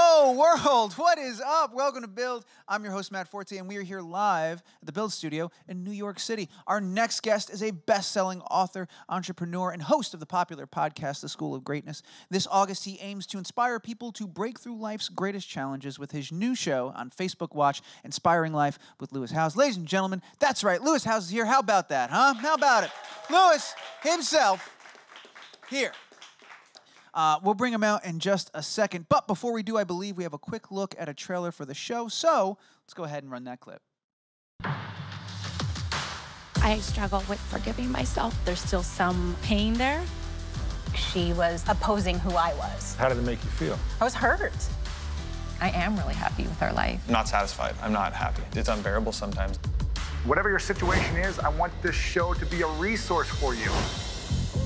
Hello, world. What is up? Welcome to Build. I'm your host, Matt Forte, and we are here live at the Build Studio in New York City. Our next guest is a best-selling author, entrepreneur, and host of the popular podcast, The School of Greatness. This August, he aims to inspire people to break through life's greatest challenges with his new show on Facebook Watch, Inspiring Life with Lewis Howes. Ladies and gentlemen, that's right. Lewis Howes is here. How about that, huh? How about it? Lewis himself here. We'll bring him out in just a second. But before we do, I believe we have a quick look at a trailer for the show. So let's go ahead and run that clip. I struggle with forgiving myself. There's still some pain there. She was opposing who I was. How did it make you feel? I was hurt. I am really happy with our life. I'm not satisfied. I'm not happy. It's unbearable sometimes. Whatever your situation is, I want this show to be a resource for you.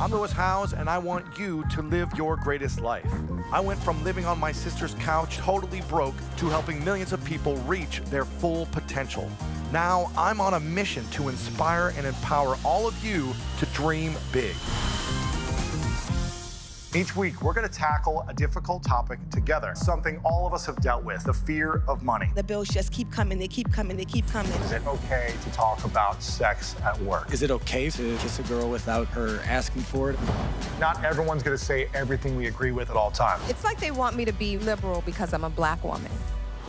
I'm Lewis Howes, and I want you to live your greatest life. I went from living on my sister's couch, totally broke, to helping millions of people reach their full potential. Now, I'm on a mission to inspire and empower all of you to dream big. Each week, we're going to tackle a difficult topic together, something all of us have dealt with, the fear of money. The bills just keep coming, they keep coming, they keep coming. Is it okay to talk about sex at work? Is it okay to kiss a girl without her asking for it? Not everyone's going to say everything we agree with at all times. It's like they want me to be liberal because I'm a black woman.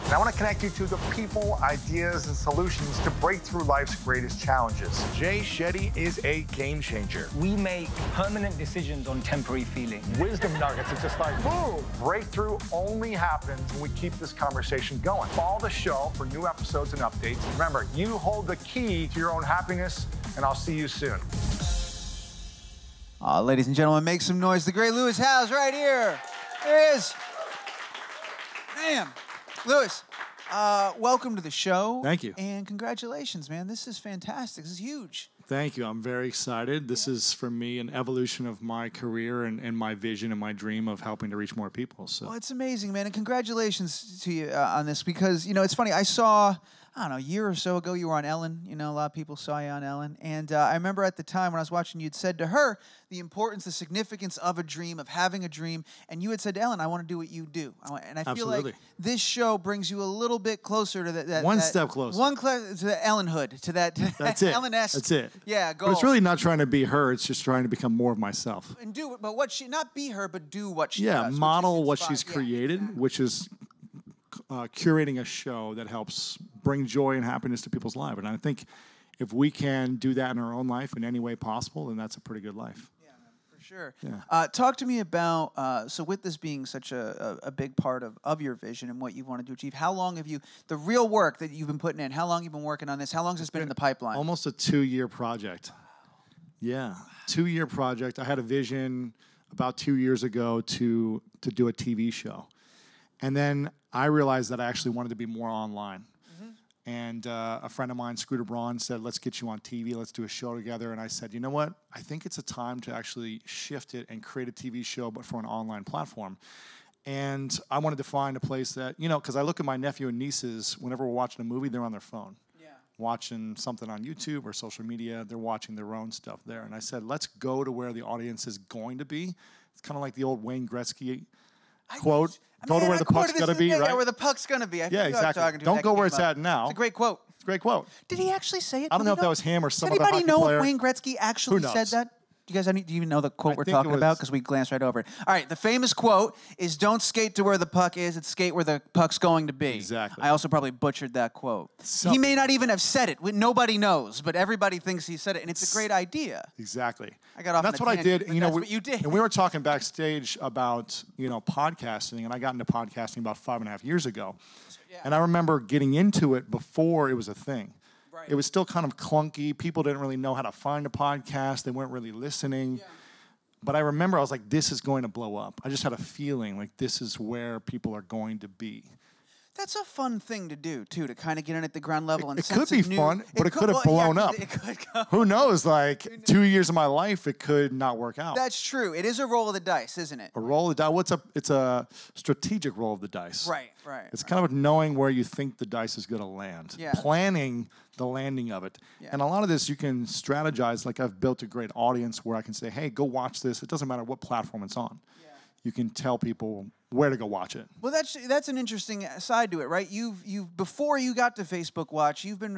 And I want to connect you to the people, ideas, and solutions to break through life's greatest challenges. Jay Shetty is a game changer. We make permanent decisions on temporary feelings. Wisdom nuggets, it's just like, boom! Breakthrough only happens when we keep this conversation going. Follow the show for new episodes and updates. Remember, you hold the key to your own happiness, and I'll see you soon. Ladies and gentlemen, make some noise. The great Lewis Howes right here. There he is. Damn. Lewis, welcome to the show. Thank you. And congratulations, man. This is fantastic. This is huge. Thank you. I'm very excited. This is, for me, an evolution of my career and my vision and my dream of helping to reach more people. So. Well, it's amazing, man. And congratulations to you on this because, you know, it's funny. I saw, I don't know, a year or so ago, you were on Ellen. You know, a lot of people saw you on Ellen. And I remember at the time when I was watching, you'd said to her the importance, the significance of a dream, of having a dream. And you had said to Ellen, I want to do what you do. And I feel like this show brings you a little bit closer to that. One step closer. To the Ellenhood, to that That's it. Ellen-esque. That's it. Yeah, goal. But it's really not trying to be her. It's just trying to become more of myself. And do, but what she, not be her, but do what she does. Yeah, model what she's created, exactly. Which is curating a show that helps bring joy and happiness to people's lives. And I think if we can do that in our own life in any way possible, then that's a pretty good life. Yeah, for sure. Yeah. Talk to me about, so with this being such a big part of your vision and what you wanted to achieve, how long have you, the real work that you've been putting in, how long have you been working on this? How long has this been in the pipeline? Almost a 2-year project. Yeah, 2-year project. I had a vision about 2 years ago to do a TV show. And then I realized that I actually wanted to be more online. And a friend of mine, Scooter Braun, said, let's get you on TV. Let's do a show together. And I said, you know what? I think it's a time to actually shift it and create a TV show, but for an online platform. And I wanted to find a place that, you know, because I look at my nephew and nieces, whenever we're watching a movie, they're on their phone. Yeah. Watching something on YouTube or social media, they're watching their own stuff there. And I said, let's go to where the audience is going to be. It's kind of like the old Wayne Gretzky quote. Go to where the puck's going to be, right? Yeah, where the puck's going to be. Yeah, exactly. Don't go where it's at now. It's a great quote. It's a great quote. Did he actually say it? I don't know if that was him or some other hockey player. Does anybody know if Wayne Gretzky actually said that? Do you guys do you even know the quote we're talking about? Because we glanced right over it. All right, the famous quote is, don't skate to where the puck is, it's skate where the puck's going to be. Exactly. I also probably butchered that quote. He may not even have said it. Nobody knows, but everybody thinks he said it, and it's a great idea. Exactly. I got off That's what I did. You know, that's what you did. And we were talking backstage about, you know, podcasting, and I got into podcasting about 5.5 years ago. Yeah. And I remember getting into it before it was a thing. Right. It was still kind of clunky. People didn't really know how to find a podcast. They weren't really listening. Yeah. But I remember I was like, this is going to blow up. I just had a feeling like this is where people are going to be. That's a fun thing to do, too, to kind of get in at the ground level. It could be fun, but it could have blown up. It could go. Who knows? Like 2 years of my life, it could not work out. That's true. It is a roll of the dice, isn't it? A roll of the dice. It's a strategic roll of the dice. Right, right. It's kind of knowing where you think the dice is going to land. Yeah. Planning the landing of it. Yeah. And a lot of this you can strategize. Like I've built a great audience where I can say, hey, go watch this. It doesn't matter what platform it's on. Yeah. you can tell people where to go watch it. Well, that's an interesting side to it, right? You've before you got to Facebook Watch, you've been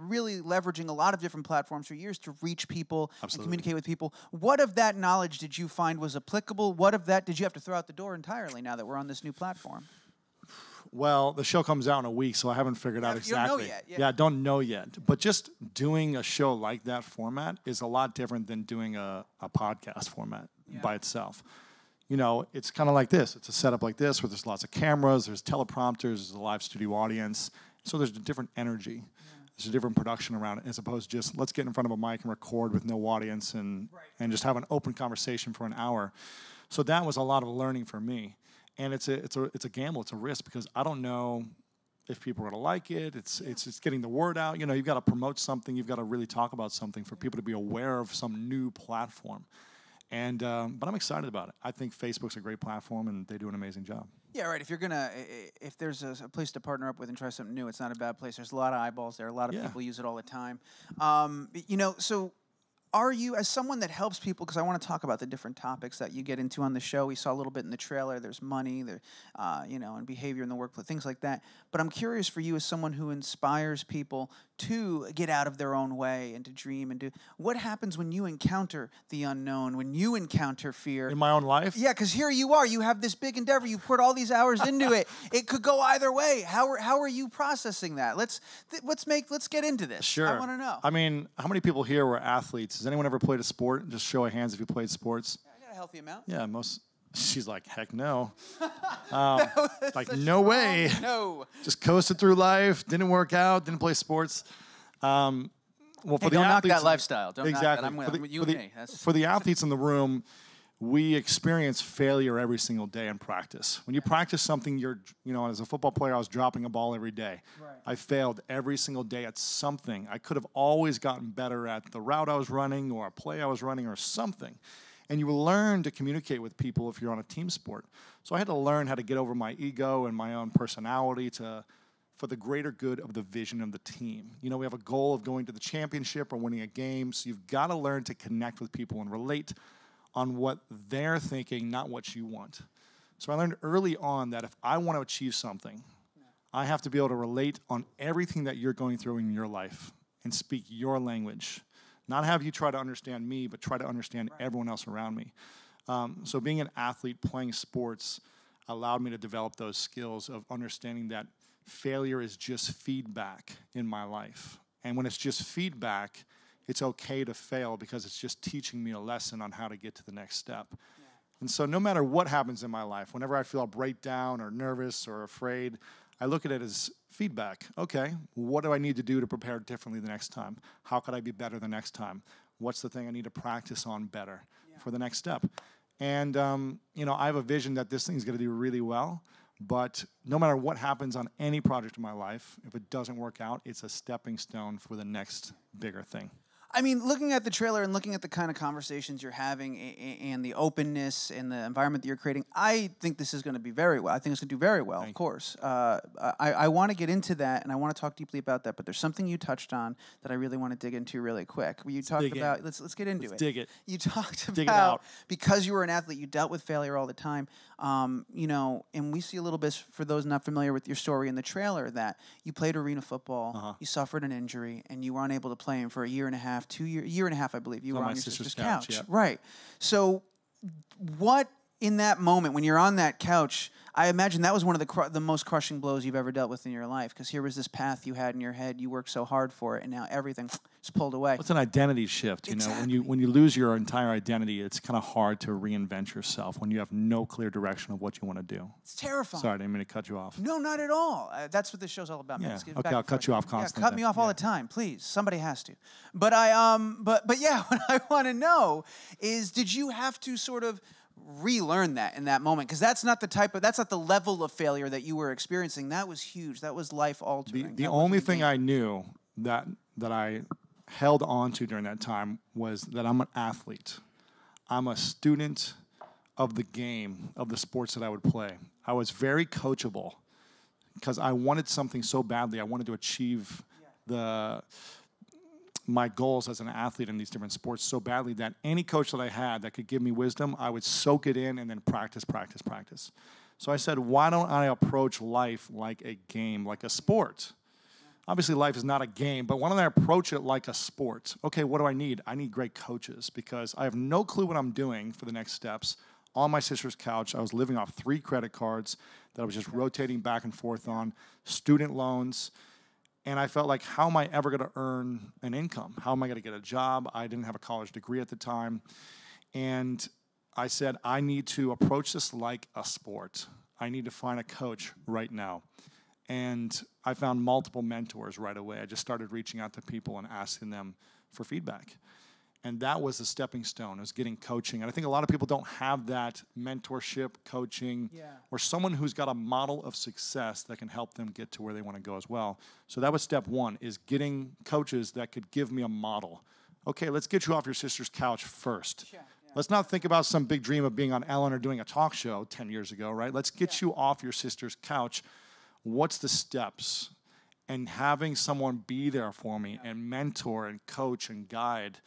really leveraging a lot of different platforms for years to reach people and communicate with people. What of that knowledge did you find was applicable? What of that did you have to throw out the door entirely now that we're on this new platform? Well, the show comes out in a week, so I haven't figured out exactly. You don't know yet. Yeah, I don't know yet. But just doing a show like that format is a lot different than doing a podcast format by itself. You know, it's kind of like this. It's a setup like this where there's lots of cameras, there's teleprompters, there's a live studio audience. So there's a different energy. Yeah. There's a different production around it as opposed to just let's get in front of a mic and record with no audience and just have an open conversation for an hour. So that was a lot of learning for me. And it's a gamble, it's a risk because I don't know if people are going to like it. It's getting the word out. You know, you've got to promote something. You've got to really talk about something for people to be aware of some new platform. And but I'm excited about it. I think Facebook's a great platform, and they do an amazing job. Yeah, right. If there's a place to partner up with and try something new, it's not a bad place. There's a lot of eyeballs there. A lot of people use it all the time. You know, so are you, as someone that helps people, because I want to talk about the different topics that you get into on the show. We saw a little bit in the trailer. There's money, you know, and behavior in the workplace, things like that. But I'm curious for you as someone who inspires people to get out of their own way and to dream and do. What happens when you encounter the unknown, when you encounter fear? In my own life? Yeah, because here you are. You have this big endeavor. You poured all these hours into it. It could go either way. How are you processing that? Let's get into this. Sure. I want to know. I mean, how many people here were athletes? Has anyone ever played a sport? Just show of hands if you played sports. I got a healthy amount. Yeah, most. She's like, heck no. Like, no way. No. Just coasted through life, didn't work out, didn't play sports. Well, for the don't knock athletes, that lifestyle. Don't exactly. knock that. I'm with you and me. For the athletes in the room, we experience failure every single day in practice. When you practice something, you know, as a football player, I was dropping a ball every day. Right. I failed every single day at something. I could have always gotten better at the route I was running or a play I was running or something. And you will learn to communicate with people if you're on a team sport. So I had to learn how to get over my ego and my own personality for the greater good of the vision of the team. You know, we have a goal of going to the championship or winning a game, so you've got to learn to connect with people and relate on what they're thinking, not what you want. So I learned early on that if I want to achieve something, I have to be able to relate on everything that you're going through in your life and speak your language. Not have you try to understand me, but try to understand everyone else around me. So being an athlete, playing sports, allowed me to develop those skills of understanding that failure is just feedback in my life. And when it's just feedback, it's okay to fail because it's just teaching me a lesson on how to get to the next step. Yeah. And so no matter what happens in my life, whenever I feel a breakdown or nervous or afraid, I look at it as feedback. Okay, what do I need to do to prepare differently the next time? How could I be better the next time? What's the thing I need to practice on better for the next step? And, you know, I have a vision that this thing's going to do really well, but no matter what happens on any project in my life, if it doesn't work out, it's a stepping stone for the next bigger thing. I mean, looking at the trailer and looking at the kind of conversations you're having and the openness and the environment that you're creating, I think this is going to be very well. I think it's going to do very well, of course. I want to get into that, and I want to talk deeply about that, but there's something you touched on that I really want to dig into really quick. You talked about, let's get into it. Dig it. You talked about, because you were an athlete, you dealt with failure all the time, you know, and we see a little bit, for those not familiar with your story in the trailer, that you played arena football, you suffered an injury, and you were unable to play, and for a year and a half, year and a half, I believe, you were on your sister's couch. Yeah. Right. So what, in that moment, when you're on that couch, I imagine that was one of the most crushing blows you've ever dealt with in your life, because here was this path you had in your head, you worked so hard for it, and now everything is pulled away. It's an identity shift, you know. When you lose your entire identity, it's kind of hard to reinvent yourself when you have no clear direction of what you want to do. It's terrifying. Sorry, I didn't mean to cut you off. No, not at all. That's what this show's all about. Yeah. Okay, I'll cut you off constantly. Yeah, cut me off all the time, please. Somebody has to. But but yeah, what I want to know is, did you have to sort of relearn that in that moment? Because that's not the level of failure that you were experiencing. That was huge. That was life altering. The only thing I knew that I held on to during that time was that I'm an athlete. I'm a student of the game, of the sports that I would play. I was very coachable because I wanted something so badly. I wanted to achieve the my goals as an athlete in these different sports so badly that any coach that I had that could give me wisdom, I would soak it in and then practice. So I said, why don't I approach life like a game, like a sport? Obviously, life is not a game, but why don't I approach it like a sport? Okay, what do I need? I need great coaches because I have no clue what I'm doing for the next steps. On my sister's couch, I was living off 3 credit cards that I was just rotating back and forth on, student loans, and I felt like, how am I ever going to earn an income? How am I going to get a job? I didn't have a college degree at the time, and I said, I need to approach this like a sport. I need to find a coach right now. And I found multiple mentors right away. I just started reaching out to people and asking them for feedback. And that was the stepping stone, was getting coaching. And I think a lot of people don't have that mentorship, coaching, or someone who's got a model of success that can help them get to where they want to go as well. So that was step 1, is getting coaches that could give me a model. Okay, let's get you off your sister's couch first. Let's not think about some big dream of being on Ellen or doing a talk show 10 years ago, right? Let's get you off your sister's couch. What's the steps? And having someone be there for me and mentor and coach and guide,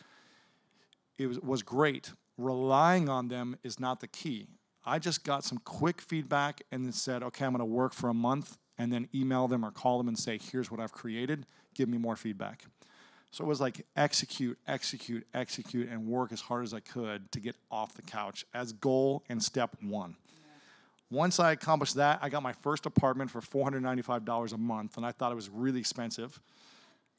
it was great. Relying on them is not the key. I just got some quick feedback and then said, okay, I'm going to work for a month, and then email them or call them and say, here's what I've created. Give me more feedback. So it was like execute, and work as hard as I could to get off the couch as goal and step 1. Once I accomplished that, I got my first apartment for $495 a month, and I thought it was really expensive.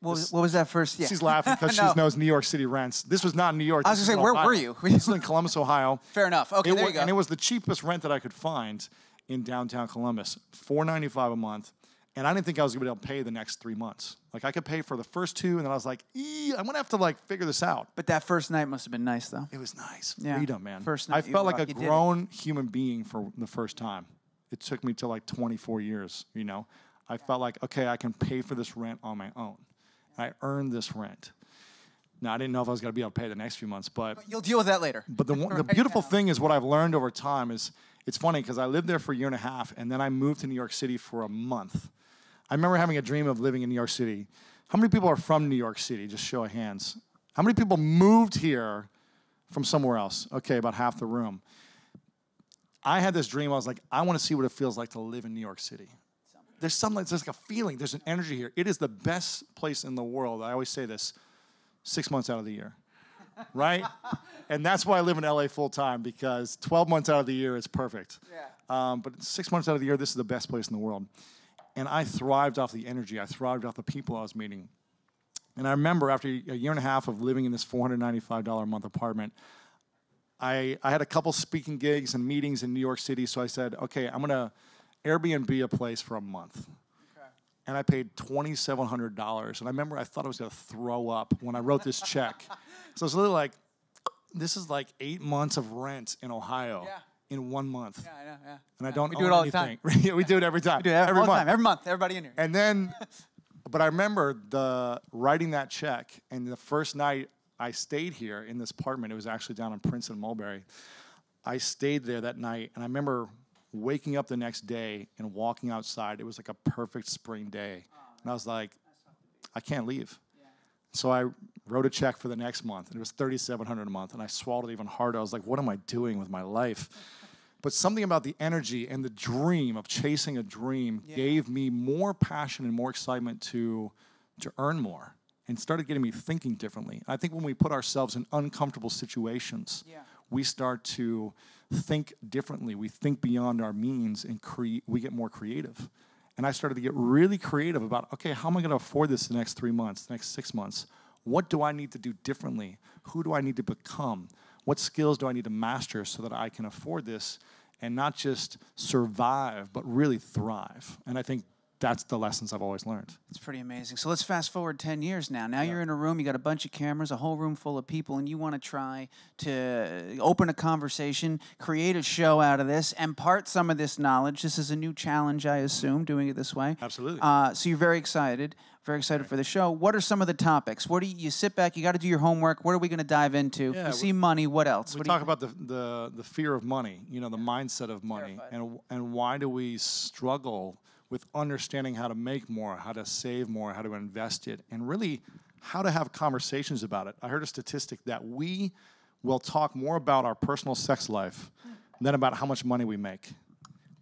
What was that first? Yeah. She's laughing because No. she knows New York City rents. This was not New York. I was going to say, where were you? This was in Columbus, Ohio. Fair enough. Okay, there you go. And it was the cheapest rent that I could find in downtown Columbus, $495 a month. And I didn't think I was going to be able to pay the next 3 months. Like, I could pay for the first 2, and then I was like, I'm going to have to, like, figure this out. But that first night must have been nice, though. It was nice. Yeah. Freedom, man. First night I felt like a you did it. grown human being for the first time. It took me to, like, 24 years, you know. I felt like, okay, I can pay for this rent on my own. I earned this rent. Now, I didn't know if I was going to be able to pay the next few months, but You'll deal with that later. But the beautiful thing is what I've learned over time is, it's funny because I lived there for a year and a half, and then I moved to New York City for a month. I remember having a dream of living in New York City. How many people are from New York City? Just show of hands. How many people moved here from somewhere else? Okay, about half the room. I had this dream. I was like, I want to see what it feels like to live in New York City. There's like a feeling. There's an energy here. It is the best place in the world. I always say this, 6 months out of the year, right? And that's why I live in LA full time, because 12 months out of the year is perfect. But 6 months out of the year, this is the best place in the world. And I thrived off the energy. I thrived off the people I was meeting. And I remember after a year and a half of living in this $495 a month apartment, I had a couple speaking gigs and meetings in New York City. So I said, okay, I'm going to Airbnb a place for a month. Okay. And I paid $2,700. And I remember I thought I was going to throw up when I wrote this check. So it's literally like, this is like 8 months of rent in Ohio. In 1 month. Yeah, I know, yeah. And I don't we own do it all anything. the time. Yeah, we do it every time. We do it every month. time. Every month. Everybody in here. And then, but I remember writing that check, and the first night I stayed here in this apartment, it was actually down in Princeton, Mulberry. I stayed there that night, and I remember waking up the next day and walking outside. It was like a perfect spring day. And I was like, I can't leave. So I wrote a check for the next month, and it was $3,700 a month, and I swallowed it even harder. I was like, what am I doing with my life? But something about the energy and the dream of chasing a dream gave me more passion and more excitement to earn more, and started getting me thinking differently. I think when we put ourselves in uncomfortable situations, we start to think differently. We think beyond our means, and we get more creative. And I started to get really creative about, okay, how am I going to afford this the next 3 months, the next 6 months? What do I need to do differently? Who do I need to become? What skills do I need to master so that I can afford this and not just survive, but really thrive? And I think that's the lessons I've always learned. It's pretty amazing. So let's fast forward 10 years now. Now you're in a room, you got a bunch of cameras, a whole room full of people, and you want to try to open a conversation, create a show out of this, impart some of this knowledge. This is a new challenge, I assume, doing it this way. Absolutely. So you're very excited for the show. What are some of the topics? What do you sit back, you got to do your homework. What are we going to dive into? Yeah, we see money, what else? We What talk about the fear of money, the mindset of money, and why do we struggle with understanding how to make more, how to save more, how to invest it, and really how to have conversations about it. I heard a statistic that we will talk more about our personal sex life than about how much money we make.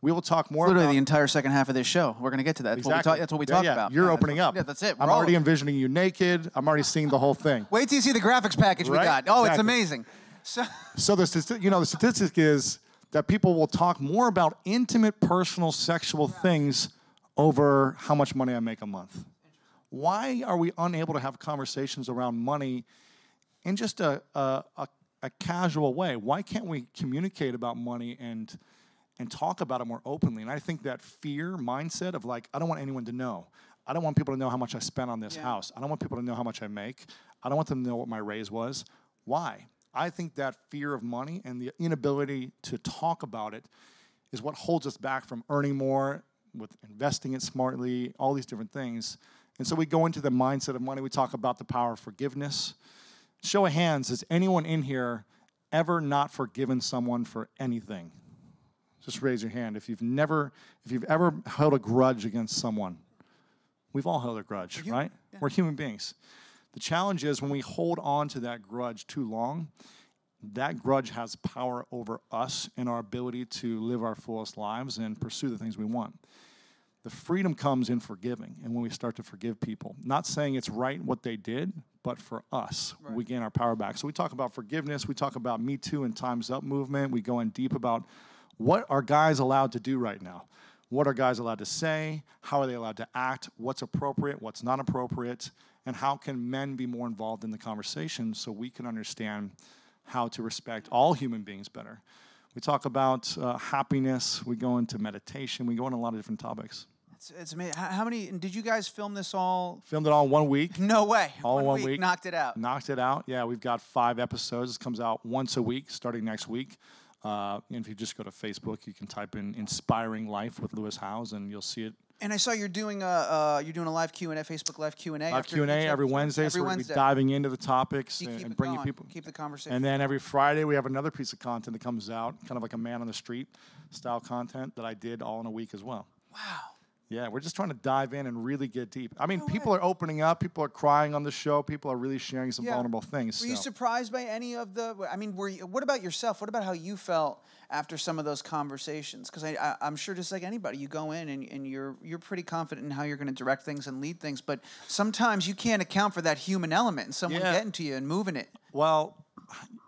We will talk more Literally about the entire second half of this show. We're going to get to that. exactly. That's what we talk about. You're opening up. Yeah, that's it. I'm already envisioning you naked. I'm already seeing the whole thing. Wait till you see the graphics package we Right? got. Oh, it's Exactly. amazing. So the statistic is that people will talk more about intimate, personal, sexual things over how much money I make a month. Why are we unable to have conversations around money in just a casual way? Why can't we communicate about money and talk about it more openly? And I think that fear mindset of like, I don't want anyone to know. I don't want people to know how much I spent on this house. I don't want people to know how much I make. I don't want them to know what my raise was. Why? I think that fear of money and the inability to talk about it is what holds us back from earning more, with investing it smartly, all these different things. And so we go into the mindset of money. We talk about the power of forgiveness. Show of hands, has anyone in here ever not forgiven someone for anything? Just raise your hand. If you've ever held a grudge against someone, we've all held a grudge, right? Yeah. We're human beings. The challenge is when we hold on to that grudge too long, that grudge has power over us and our ability to live our fullest lives and pursue the things we want. The freedom comes in forgiving, and when we start to forgive people. Not saying it's right what they did, but for us, we gain our power back. So we talk about forgiveness, we talk about Me Too and Time's Up movement, we go in deep about what are guys allowed to do right now? What are guys allowed to say? How are they allowed to act? What's appropriate? What's not appropriate? And how can men be more involved in the conversation so we can understand how to respect all human beings better? We talk about happiness. We go into meditation. We go into a lot of different topics. It's amazing. How many, and did you guys film this all? Filmed it all in 1 week. No way. All in 1 week. Knocked it out. Knocked it out. Yeah, we've got 5 episodes. This comes out once a week starting next week. And if you just go to Facebook, you can type in "Inspiring Life" with Lewis Howes, and you'll see it. And I saw you're doing a live Q&A, Facebook live Q&A. Live Q&A every Wednesday. So we're going to be diving into the topics and bringing people. Keep the conversation. And then every Friday we have another piece of content that comes out, kind of like a man on the street style content that I did all in a week as well. Wow. Yeah, we're just trying to dive in and really get deep. I mean, people are opening up. People are crying on the show. People are really sharing some vulnerable things. Were you surprised by any of the? I mean, what about yourself? What about how you felt after some of those conversations? Because I'm sure, just like anybody, you go in and you're pretty confident in how you're going to direct things and lead things. But sometimes you can't account for that human element and someone getting to you and moving it. Well,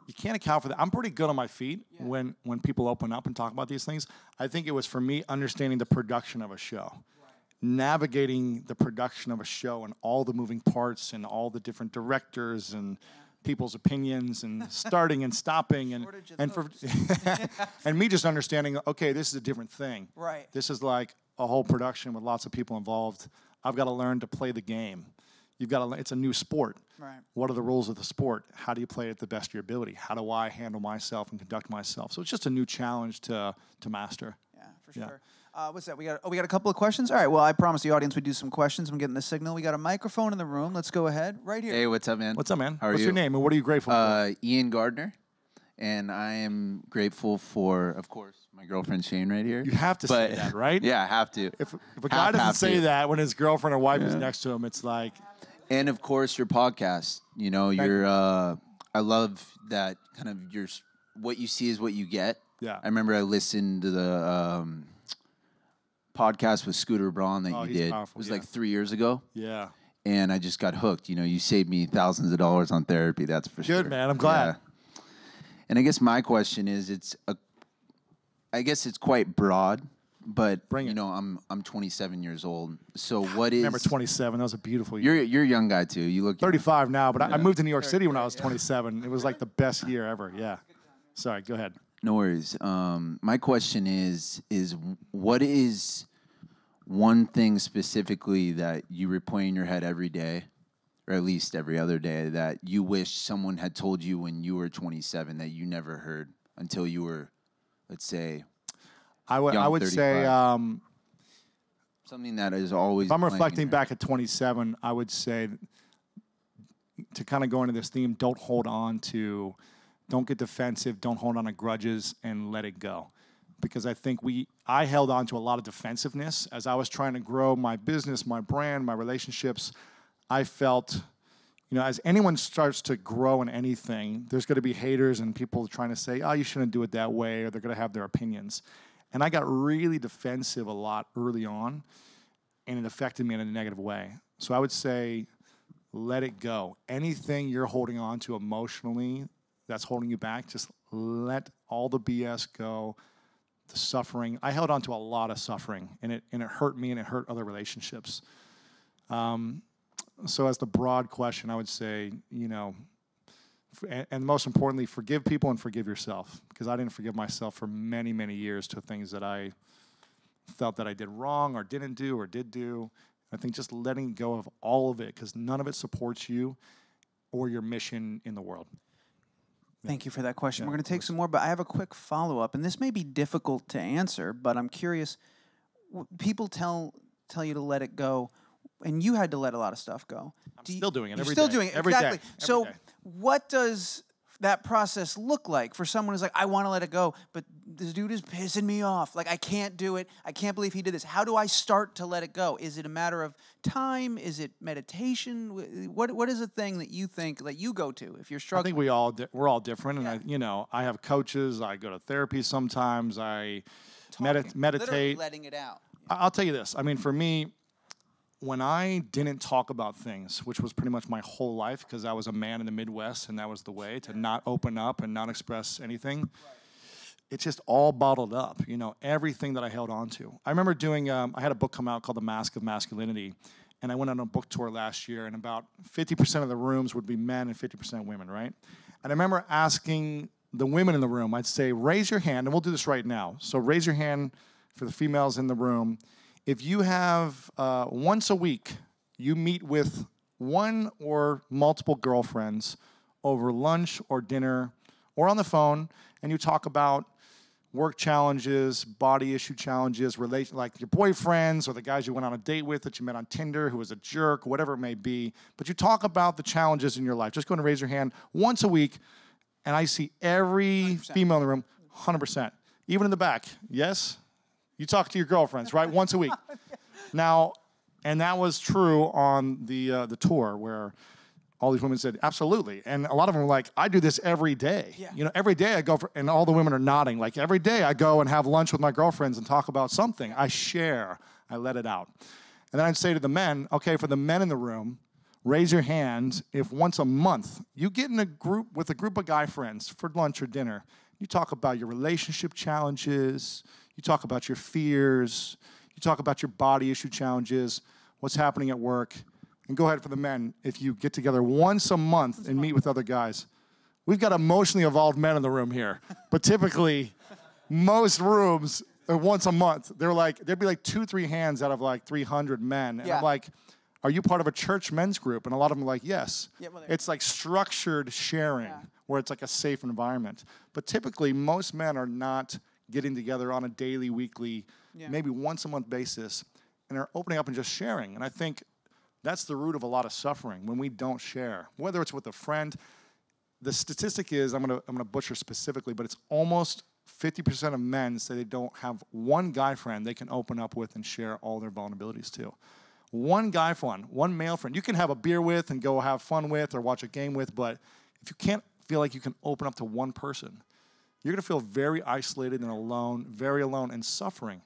you can't account for that. I'm pretty good on my feet when people open up and talk about these things. I think it was for me understanding the production of a show. Navigating the production of a show and all the moving parts and all the different directors and people's opinions and starting and stopping and and me just understanding, okay, this is a different thing. Right. This is like a whole production with lots of people involved. I've got to learn to play the game. You've got to. It's a new sport. Right. What are the rules of the sport? How do you play it at the best of your ability? How do I handle myself and conduct myself? So it's just a new challenge to master. Yeah, for sure. What's that? We got a couple of questions. All right. Well, I promised the audience we'd do some questions. I'm getting the signal. We got a microphone in the room. Let's go ahead. Right here. Hey, what's up, man? What's up, man? How are What's you? your name and what are you grateful for? Ian Gardner, and I am grateful for, of course, my girlfriend Shane right here. You have to say that, right? Yeah, I have to. If a guy doesn't say that when his girlfriend or wife is next to him, it's like. And of course, your podcast. You know, I love that kind of what you see is what you get. Yeah. I remember I listened to the podcast with Scooter Braun that you did. Powerful, it was like 3 years ago. Yeah. And I just got hooked. You know, you saved me thousands of dollars on therapy. That's for sure. Good, man. I'm glad. Yeah. And I guess my question is, I guess it's quite broad, but you know, I'm 27 years old. So what is? Remember 27? That was a beautiful year. You're a young guy too. You look 35 now, but I moved to New York City when I was 27. It was like the best year ever. Yeah. Sorry. Go ahead. No worries. My question is what is one thing specifically that you replay in your head every day, or at least every other day, that you wish someone had told you when you were 27 that you never heard until you were, let's say, I would say something that is always. If I'm reflecting back at 27, I would say to kind of go into this theme, don't get defensive, don't hold on to grudges, and let it go. Because I think I held on to a lot of defensiveness as I was trying to grow my business, my brand, my relationships. I felt, as anyone starts to grow in anything, there's going to be haters and people trying to say, oh, you shouldn't do it that way, or they're going to have their opinions. And I got really defensive a lot early on, and it affected me in a negative way. So I would say, let it go. Anything you're holding on to emotionally that's holding you back, just let all the BS go. The suffering. I held on to a lot of suffering, and it hurt me, and it hurt other relationships. So as the broad question, I would say, and most importantly, forgive people and forgive yourself, because I didn't forgive myself for many, many years to things that I felt that I did wrong or didn't do or did do. I think just letting go of all of it, because none of it supports you or your mission in the world. Thank you for that question. We're going to take some more, but I have a quick follow-up, and this may be difficult to answer, but I'm curious. People tell you to let it go, and you had to let a lot of stuff go. I'm still doing it every day. You're still doing it, every exactly. day. So what does that process look like for someone who's like, I want to let it go, but this dude is pissing me off. Like, I can't do it. I can't believe he did this. How do I start to let it go? Is it a matter of time? Is it meditation? What is a thing that you think that you go to if you're struggling? I think we're all different, and I have coaches. I go to therapy sometimes. I meditate. Literally letting it out. I'll tell you this. I mean, for me, when I didn't talk about things, which was pretty much my whole life, because I was a man in the Midwest, and that was the way, to not open up and not express anything. It's just all bottled up, everything that I held on to. I remember doing, I had a book come out called The Mask of Masculinity, and I went on a book tour last year, and about 50% of the rooms would be men and 50% women, right? And I remember asking the women in the room, I'd say, raise your hand, and we'll do this right now. So raise your hand for the females in the room. If you have, once a week, you meet with one or multiple girlfriends over lunch or dinner or on the phone, and you talk about work challenges, body issue challenges, like your boyfriends or the guys you went on a date with that you met on Tinder who was a jerk, whatever it may be, but you talk about the challenges in your life. Just go and raise your hand once a week, and I see every 100%. Female in the room, 100%. Even in the back, yes? You talk to your girlfriends, right? Once a week. Now, and that was true on the tour, where all these women said, absolutely. And a lot of them were like, I do this every day. Yeah. Every day I go, and all the women are nodding. Like, every day I go and have lunch with my girlfriends and talk about something. I share. I let it out. And then I'd say to the men, okay, for the men in the room, raise your hand if once a month you get in a group with a group of guy friends for lunch or dinner. You talk about your relationship challenges. You talk about your fears. You talk about your body issue challenges, what's happening at work. And go ahead for the men. If you get together once a month and meet with other guys, we've got emotionally evolved men in the room here. But typically, most rooms are once a month. There'd be like 2-3 hands out of like 300 men. And I'm like, are you part of a church men's group? And a lot of them are like, yes. Yeah, well, it's like structured sharing, where it's like a safe environment. But typically, most men are not getting together on a daily, weekly, maybe once a month basis, and are opening up and just sharing. And I think that's the root of a lot of suffering, when we don't share, whether it's with a friend. The statistic is, I'm gonna butcher specifically, but it's almost 50% of men say they don't have one guy friend they can open up with and share all their vulnerabilities to. One guy friend, one male friend you can have a beer with and go have fun with or watch a game with, but if you can't feel like you can open up to one person, you're going to feel very isolated and alone, very alone, and suffering.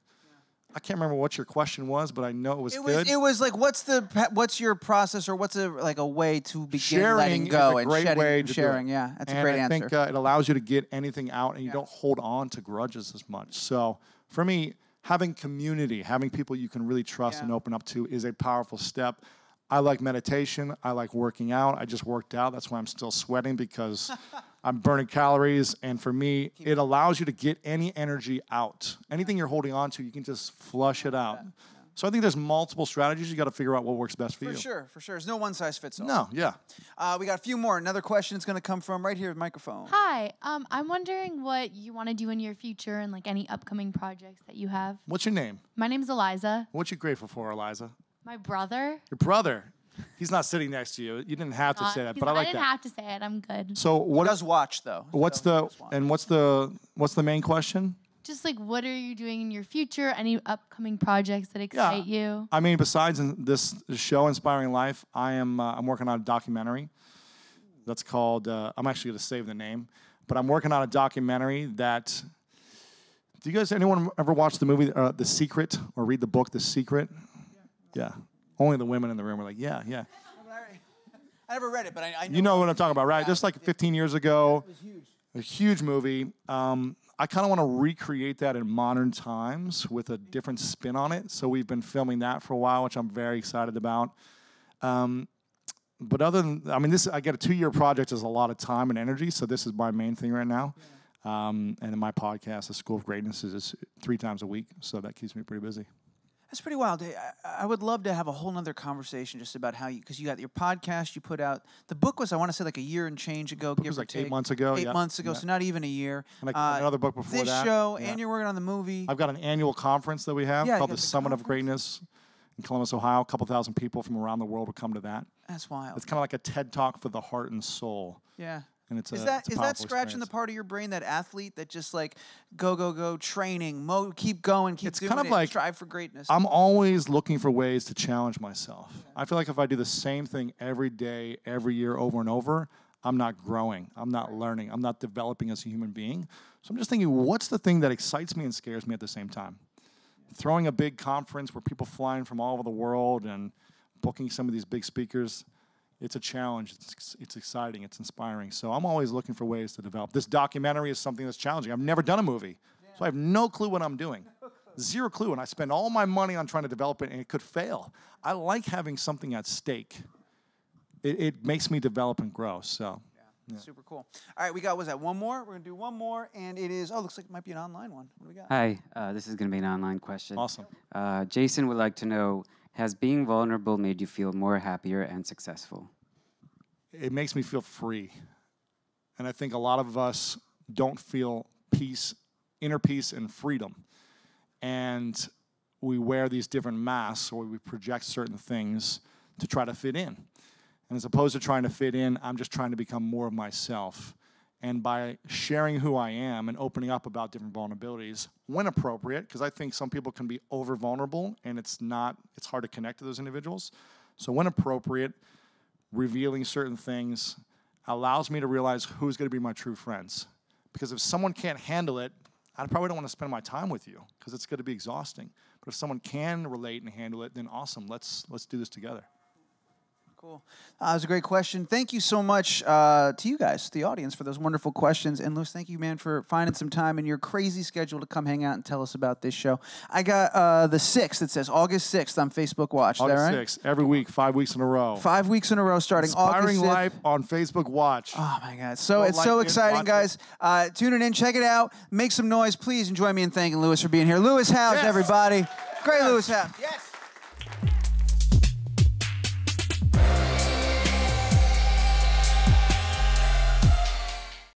I can't remember what your question was, but I know it was good. It was like, what's your process, or what's a way to begin sharing letting go is a and great way to sharing? do it. Yeah, that's and a great answer. I think it allows you to get anything out, and you don't hold on to grudges as much. So for me, having community, having people you can really trust and open up to is a powerful step. I like meditation. I like working out. I just worked out. That's why I'm still sweating, because I'm burning calories. And for me, it allows you to get any energy out. Anything you're holding on to, you can just flush it out. So I think there's multiple strategies. You got to figure out what works best for you. For sure. There's no one size fits all. No, yeah. We got a few more. Another question is going to come from right here, the microphone. Hi. I'm wondering what you want to do in your future and like any upcoming projects that you have. What's your name? My name's Eliza. What you grateful for, Eliza? My brother. Your brother. He's not sitting next to you. You didn't have to say that, but I like that. I didn't have to say it. I'm good. So what does watch though? What's the main question? just like what are you doing in your future? Any upcoming projects that excite you? I mean, besides this show, Inspiring Life, I'm working on a documentary that's called, I'm actually going to save the name, but I'm working on a documentary that, anyone ever watch the movie The Secret or read the book The Secret? Yeah. Only the women in the room were like, yeah. I never read it, but I know. You know what I'm talking about, right? Just like 15 years ago. It was huge. A huge movie. I kind of want to recreate that in modern times with a different spin on it. So we've been filming that for a while, which I'm very excited about. But other than, I get a 2-year project is a lot of time and energy. So this is my main thing right now. And then my podcast, The School of Greatness, is 3 times a week. So that keeps me pretty busy. That's pretty wild. I would love to have a whole nother conversation just about how because you got your podcast, you put out, the book was, I want to say like a year and change ago. It was like 8 months ago. 8 months ago, so not even a year. And another book before this that. show, and you're working on the movie. I've got an annual conference that we have called the Summit of Greatness in Columbus, Ohio. A couple thousand people from around the world will come to that. That's wild. It's kind of like a TED Talk for the heart and soul. Yeah. And is that scratching the part of your brain, that athlete that just like go training, keep going, keep doing kind of it, like strive for greatness? I'm always looking for ways to challenge myself. I feel like if I do the same thing every day, every year, over and over, I'm not growing. I'm not learning. I'm not developing as a human being. So I'm just thinking, what's the thing that excites me and scares me at the same time? Throwing a big conference where people flying from all over the world and booking some of these big speakers. It's a challenge. It's exciting. It's inspiring. So I'm always looking for ways to develop. This documentary is something that's challenging. I've never done a movie, so I have no clue what I'm doing. Zero clue, and I spend all my money on trying to develop it, and it could fail. I like having something at stake. It makes me develop and grow, so. Yeah. Super cool. All right, we got, one more? We're going to do one more, and it is, looks like it might be an online one. What do we got? Hi, this is going to be an online question. Awesome. Jason would like to know, has being vulnerable made you feel more happier and successful? It makes me feel free. And I think a lot of us don't feel peace, inner peace and freedom. And we wear these different masks, or we project certain things to try to fit in. And as opposed to trying to fit in, I'm just trying to become more of myself. And by sharing who I am and opening up about different vulnerabilities, when appropriate, because I think some people can be over vulnerable and it's hard to connect to those individuals. So when appropriate, revealing certain things allows me to realize who's going to be my true friends. Because if someone can't handle it, I probably don't want to spend my time with you because it's going to be exhausting. But if someone can relate and handle it, then awesome, let's do this together. Cool. That was a great question. Thank you so much to you guys, the audience, for those wonderful questions. And Louis, thank you, man, for finding some time in your crazy schedule to come hang out and tell us about this show. I got the 6th. It says August 6th on Facebook Watch. August right? 6th, every week, 5 weeks in a row. 5 weeks in a row, starting Inspiring August 6th. Life on Facebook Watch. Oh, my God. So it's so exciting, guys. Tune it in. Check it out. Make some noise. Please enjoin me in thanking Louis for being here. Louis House, everybody. Great Louis House. Yes.